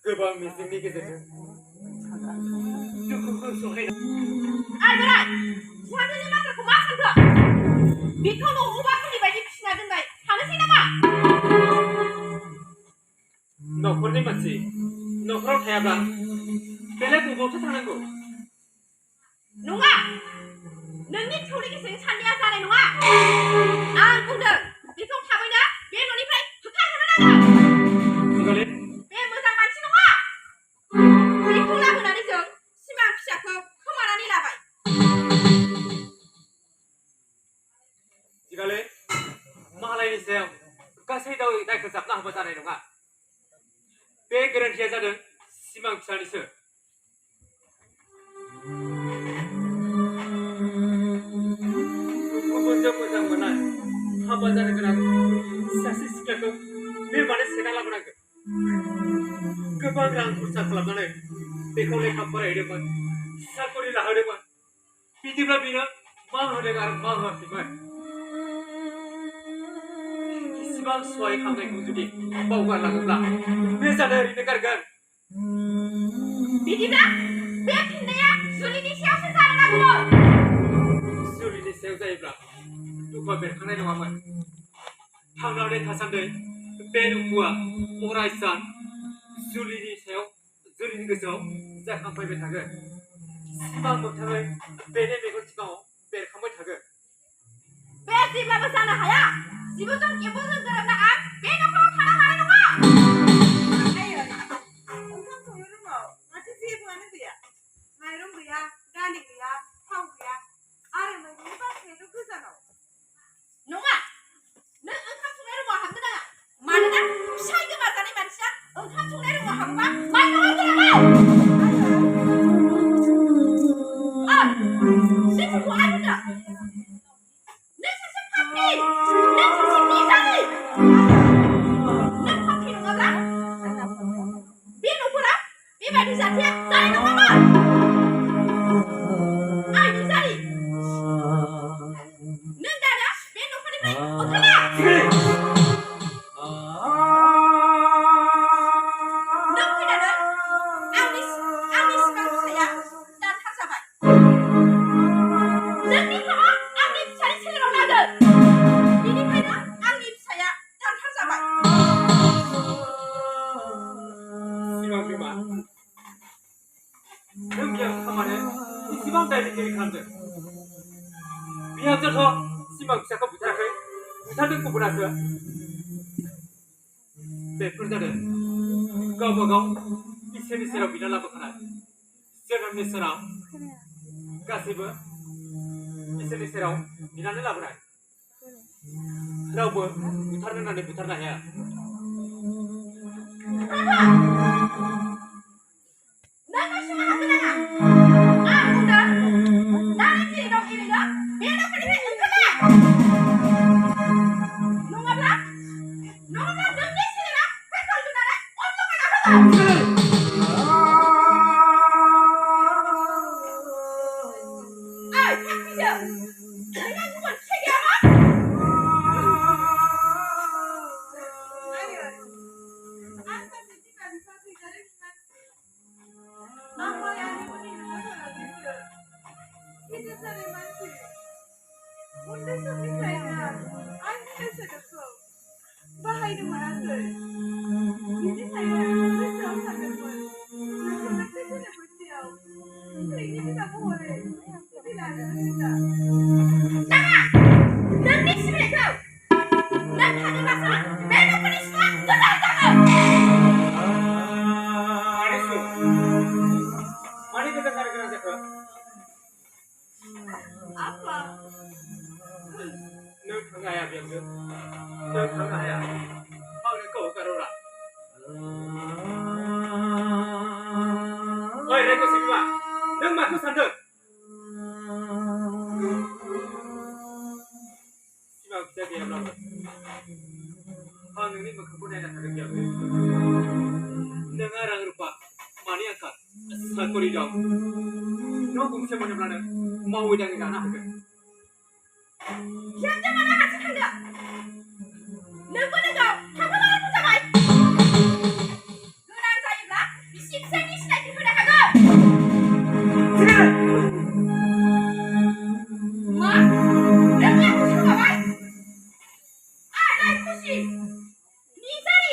गोबां मिजिंनि गेजेरजों दुखुखौ सहायना आइबोराय बिहामजोनि बाथ्राखौ मा सानखो? बेखौ न'बाफोरनि बायदि फिसिना दोनबाय थानोसै नामा? न'खरनि मानसि न'खराव थायाब्ला बेलेग बबावसो थानांगौ? नङा, नोंनि थौले गोसोनि साननाया जानाय नङा। आं बुंदों बेखौ थाबैनो बे न'निफ्राय होखारहरनो नांगोन। बे मोजां मानसि नङा। बेखौ लाबोनानै जों सिमां फिसाखौ खोमानानै लाबाय। जिगाले मालायनि सायाव गासै दायखौ जाबना होबा जानाय नङा। बे गोरोन्थिया जादों सिमां फिसानिसो। गुबुनजों मोजां मोननाय हाबा जानो गोनां सासे सिख्लाखौ बे मानो सेना लाबोनांगोन? गोबां रां खरसा खालामनानै बेखौ लेखा फरायहोदोंमोन, साकरि लाहोदोंमोन। बिदिब्ला बेनो मा होदों आरो मा होआखैमोन? इसिबां सहाय खालामनायखौ जुदि बावगारलाङोब्ला बे जानो ओरैनो गारगोन। बिदिब्ला बे फिननाया जुलिनि सायावसो जानो नांगौ। जुलिनि सायाव जायोब्ला दुखुआ बेरखांनाय नङामोन। थांनानै थासान्दि बे दुखुआ अराय सान जुलिनि गोसोआव जाखांफैबाय थागोन। सिमां मोगथाङै बेनि मेगन सिगाङाव बेरखांबाय थागोन। बे जेब्लाबो जानो हाया। जिबौजों एम्फौजों गोरोबना आं बे न'खराव थानो हानाय नङा। आयै, ओंखाम संनो रुमाव माथो जेबोआनो गैया। माइरं गैया, दालि गैया, थाव गैया आरो मैगंनि बाख्रियाथ' गोजानाव। नङा, नों ओंखाम संनाय रुमाव हाबनो नाङा। मानोना फिसाय गोमाजानाय मानसिया ओंखाम संनाय रुमाव हाबोबा माइरंआ गोनाङा। जेखौ आं होनदों। नों सासे पापि। नों सासे निजानि। नों पापि नङाब्ला बे न'खराव बेबायदि जाथाया जानाय नङामोन। आइ निजारि, नों दानो बे न'खरनिफ्राय ओंखारला। नों फैनानै आंनि सिमां फिसाया दानथार जाबाय। नोंनि हाबा आंनि फिसानि सोलेराव नांदों। बेनिखायनो आंनि फिसाया दानथार जाबाय। सिमां बिमा, नों गियान खामानो इसेबां दायनिगिरि खालामदों। बिहामजोथ' सिमां फिसाखौ बुथाराखै, बुथारदों गुबुनासो। बेफोर जादों गावबा गाव इसोरनि सेराव बिना लाबोखानाय। जोनोमनि सेराव गासैबो इसोरनि सेराव बिनानै लाबोनाय। रावबो बुथारनो होननानै बुथारनो हाया नों मा समाव हागोन आं बुंदों नानि जे दं एरैनो बे न'खरनिफ्राय ओंखारला नङाब्ला नोंनि सिनेमा पेट्रल लुनानै अर लगायना होगोन ओइ थांफिनदो नोंहा गुबुन फिसाय गैयामोन Ayo, asa bikin bisa tinggalin kan? Apa yang ini mana bisa? Kita cari mati. Bunda suami saya, anda sedekah. Bahaya mana sih? Ini saya besar sangat pun. Saya tidak bersiap. Saya ini tidak boleh. Tidak ada tidak. Jangan! Nangis mereka! Nang hanya masa, mereka penisma, kejar jangan! Manisku Mani kita cari kena jaga Apa? Nâng thằng ai à biếng biếng Nâng thằng ai à Bao nhiêu cậu cả đâu ra Ôi đây có gì mà Nâng mà cứ sẵn được Chỉ bảo kita diam lah Hang ini berkebun yang akan diam Nâng arang rupa Mani angkat Sakuri dong Nó cũng sẽ mana mana Mau jangan ke anak ke Siapa mana kasih tanda? Nunggu nunggu, kamu lawan mencapai. Genar sayanglah, disiksa ni sudah dihuna kagak. Ma, nunggu aku suka baik. Ada kusi, ni cari.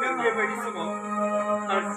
Beberapa di semua, harus